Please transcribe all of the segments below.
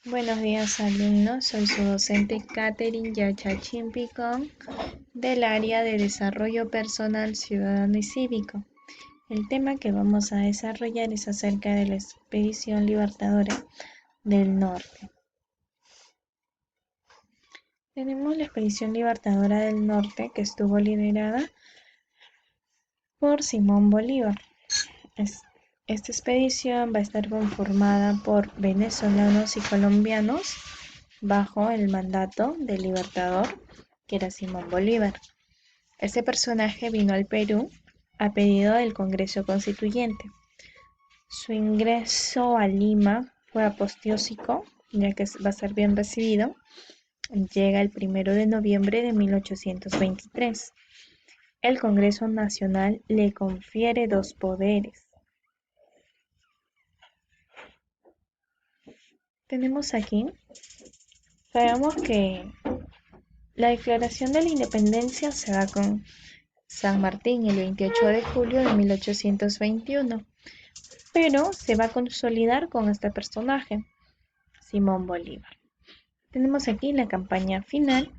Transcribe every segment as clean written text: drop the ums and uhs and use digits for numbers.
Buenos días, alumnos. Soy su docente Catherine Yachachín Picón del área de Desarrollo Personal Ciudadano y Cívico. El tema que vamos a desarrollar es acerca de la Expedición Libertadora del Norte. Tenemos la Expedición Libertadora del Norte que estuvo liderada por Simón Bolívar. Esta expedición va a estar conformada por venezolanos y colombianos bajo el mandato del libertador, que era Simón Bolívar. Este personaje vino al Perú a pedido del Congreso Constituyente. Su ingreso a Lima fue apoteósico, ya que va a ser bien recibido. Llega el 1 de noviembre de 1823. El Congreso Nacional le confiere dos poderes. Tenemos aquí, sabemos que la Declaración de la Independencia se da con San Martín el 28 de julio de 1821, pero se va a consolidar con este personaje, Simón Bolívar. Tenemos aquí la campaña final.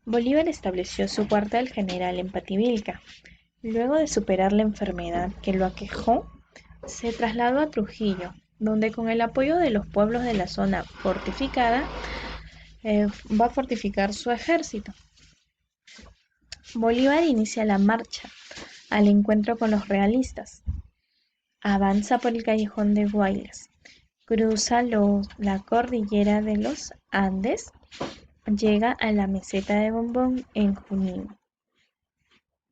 Bolívar estableció su cuartel general en Pativilca. Luego de superar la enfermedad que lo aquejó, se trasladó a Trujillo, donde con el apoyo de los pueblos de la zona fortificada, va a fortificar su ejército. Bolívar inicia la marcha al encuentro con los realistas. Avanza por el callejón de Guaylas, cruza la cordillera de los Andes, llega a la meseta de Bombón en Junín,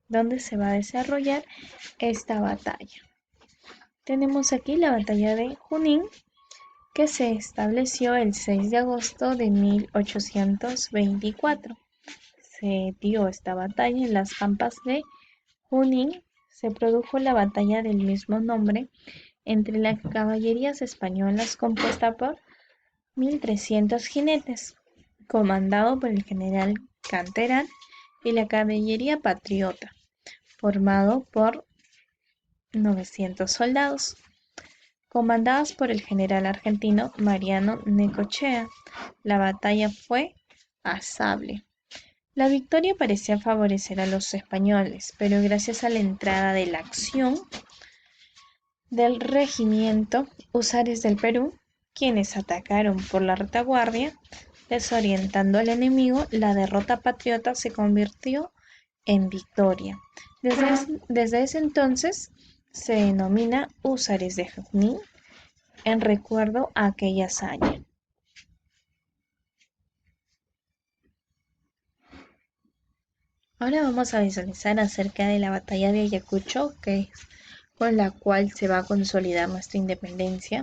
donde se va a desarrollar esta batalla. Tenemos aquí la batalla de Junín, que se estableció el 6 de agosto de 1824. Se dio esta batalla en las pampas de Junín. Se produjo la batalla del mismo nombre entre las caballerías españolas compuesta por 1.300 jinetes, comandado por el general Canterán, y la caballería patriota, formado por 900 soldados, comandados por el general argentino Mariano Necochea. La batalla fue a sable. La victoria parecía favorecer a los españoles, pero gracias a la entrada de la acción del regimiento Húsares del Perú, quienes atacaron por la retaguardia, desorientando al enemigo, la derrota patriota se convirtió en victoria. Desde ese entonces se denomina Húsares de Junín en recuerdo a aquella hazaña. Ahora vamos a visualizar acerca de la batalla de Ayacucho, que es con la cual se va a consolidar nuestra independencia.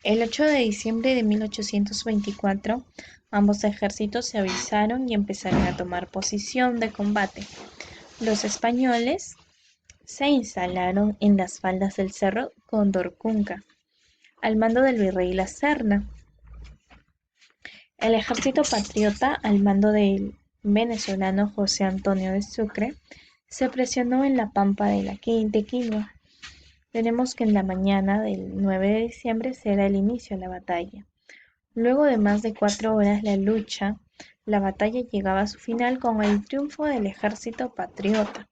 El 8 de diciembre de 1824, ambos ejércitos se avisaron y empezaron a tomar posición de combate. Los españoles se instalaron en las faldas del cerro Condorcunca, al mando del virrey La Serna. El ejército patriota, al mando del venezolano José Antonio de Sucre, se presionó en la pampa de Quilua. Tenemos que en la mañana del 9 de diciembre será el inicio de la batalla. Luego de más de 4 horas la batalla llegaba a su final con el triunfo del ejército patriota.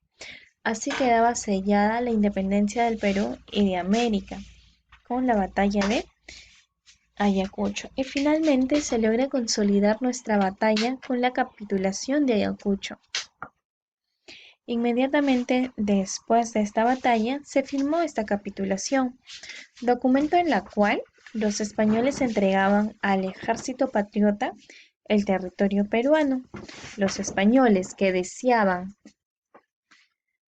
Así quedaba sellada la independencia del Perú y de América, con la batalla de Ayacucho. Y finalmente se logra consolidar nuestra batalla con la capitulación de Ayacucho. Inmediatamente después de esta batalla se firmó esta capitulación, documento en la cual los españoles entregaban al ejército patriota el territorio peruano. Los españoles que deseaban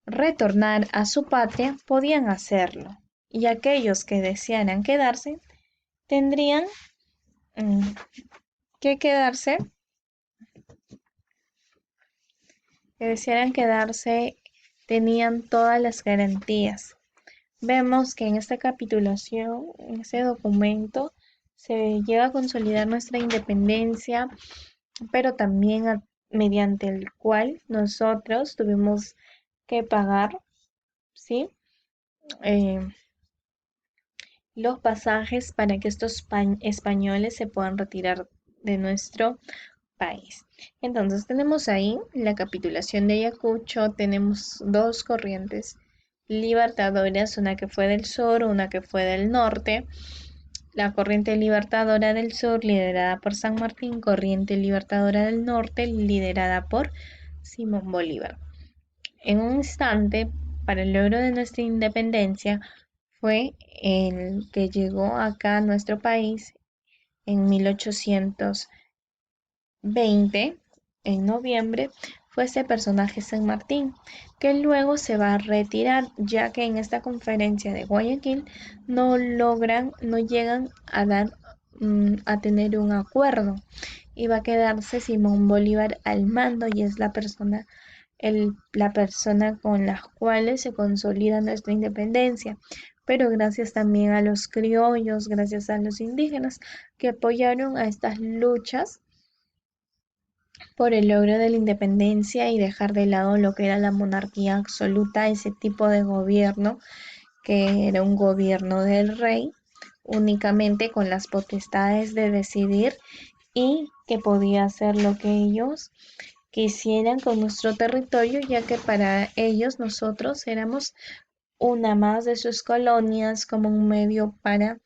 retornar a su patria podían hacerlo, y aquellos que desearan quedarse tendrían que quedarse, tenían todas las garantías. Vemos que en esta capitulación, en este documento, se llega a consolidar nuestra independencia, pero también mediante el cual nosotros tuvimos que pagar, ¿sí? los pasajes para que estos españoles se puedan retirar de nuestro país. Entonces tenemos ahí la capitulación de Ayacucho, tenemos dos corrientes libertadoras, una que fue del sur, una que fue del norte. La corriente libertadora del sur, liderada por San Martín, corriente libertadora del norte, liderada por Simón Bolívar. En un instante, para el logro de nuestra independencia, fue el que llegó acá a nuestro país en 1820, en noviembre, fue este personaje San Martín, que luego se va a retirar, ya que en esta conferencia de Guayaquil no llegan a a tener un acuerdo, y va a quedarse Simón Bolívar al mando, y es la persona con las cuales se consolida nuestra independencia, pero gracias también a los criollos, gracias a los indígenas que apoyaron a estas luchas por el logro de la independencia y dejar de lado lo que era la monarquía absoluta, ese tipo de gobierno que era un gobierno del rey únicamente con las potestades de decidir y que podía hacer lo que ellos quisieran con nuestro territorio, ya que para ellos nosotros éramos una más de sus colonias, como un medio para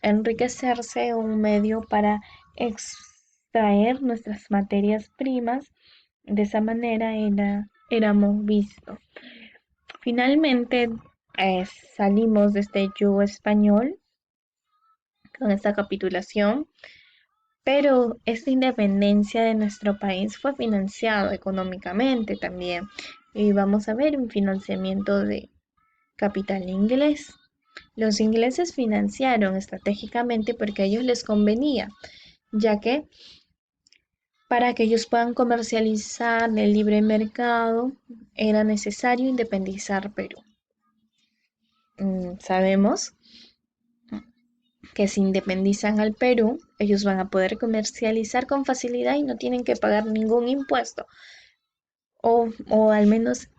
enriquecerse, un medio para extraer nuestras materias primas. De esa manera éramos vistos. Finalmente salimos de este yugo español con esta capitulación, pero esta independencia de nuestro país fue financiado económicamente también. Y vamos a ver un financiamiento de capital inglés. Los ingleses financiaron estratégicamente porque a ellos les convenía, ya que para que ellos puedan comercializar en el libre mercado era necesario independizar Perú. Sabemos que si independizan al Perú, ellos van a poder comercializar con facilidad y no tienen que pagar ningún impuesto. O al menos,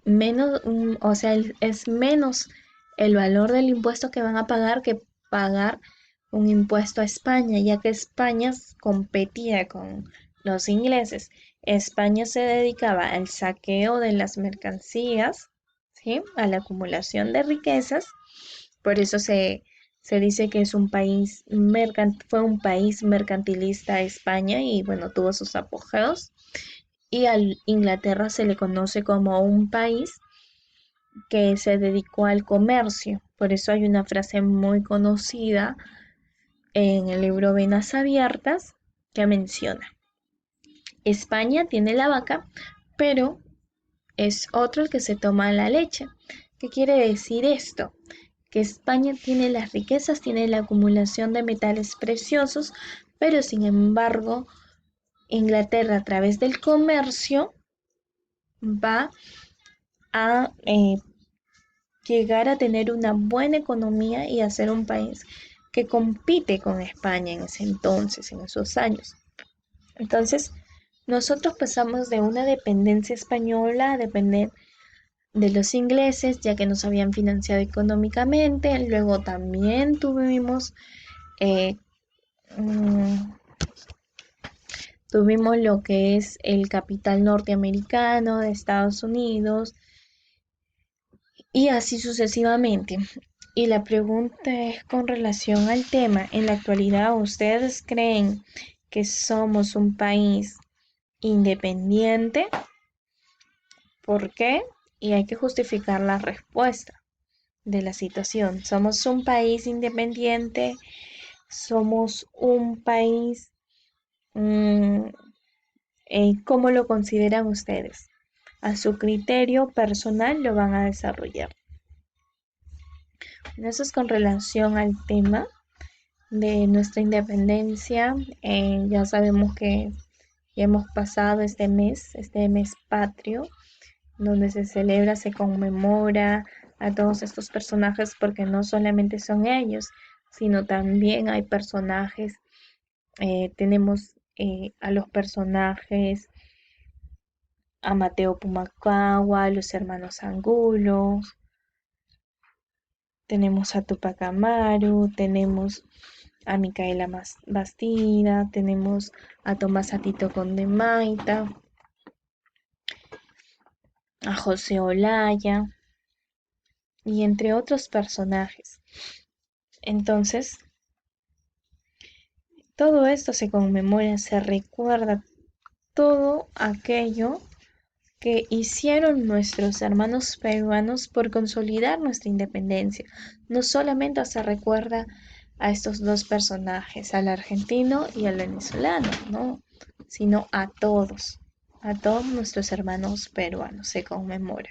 o sea, es menos el valor del impuesto que van a pagar que pagar un impuesto a España, ya que España competía con los ingleses. España se dedicaba al saqueo de las mercancías, ¿sí? A la acumulación de riquezas. Por eso se dice que es un país fue un país mercantilista España y bueno, tuvo sus apogeos. Y a Inglaterra se le conoce como un país que se dedicó al comercio. Por eso hay una frase muy conocida en el libro Venas Abiertas que menciona: España tiene la vaca, pero es otro el que se toma la leche. ¿Qué quiere decir esto? Que España tiene las riquezas, tiene la acumulación de metales preciosos, pero sin embargo, Inglaterra a través del comercio va a llegar a tener una buena economía y a ser un país que compite con España en ese entonces, en esos años. Entonces, nosotros pasamos de una dependencia española a depender de los ingleses, ya que nos habían financiado económicamente. Luego también eh, mm, tuvimos lo que es el capital norteamericano de Estados Unidos y así sucesivamente. Y la pregunta es con relación al tema. En la actualidad, ¿ustedes creen que somos un país independiente? ¿Por qué? Y hay que justificar la respuesta de la situación. ¿Somos un país independiente? ¿Somos un país... mm, ¿cómo lo consideran ustedes? A su criterio personal lo van a desarrollar. Eso es con relación al tema de nuestra independencia. Ya sabemos que ya hemos pasado este mes patrio, donde se celebra, se conmemora a todos estos personajes, porque no solamente son ellos, sino también hay personajes, tenemos a los personajes, a Mateo Pumacagua, los hermanos Angulo, tenemos a Tupac Amaru, tenemos a Micaela Bastida, tenemos a Tomás Atito Condemaita, a José Olaya y entre otros personajes. Entonces, todo esto se conmemora, se recuerda todo aquello que hicieron nuestros hermanos peruanos por consolidar nuestra independencia. No solamente se recuerda a estos dos personajes, al argentino y al venezolano, ¿no? Sino a todos nuestros hermanos peruanos se conmemora.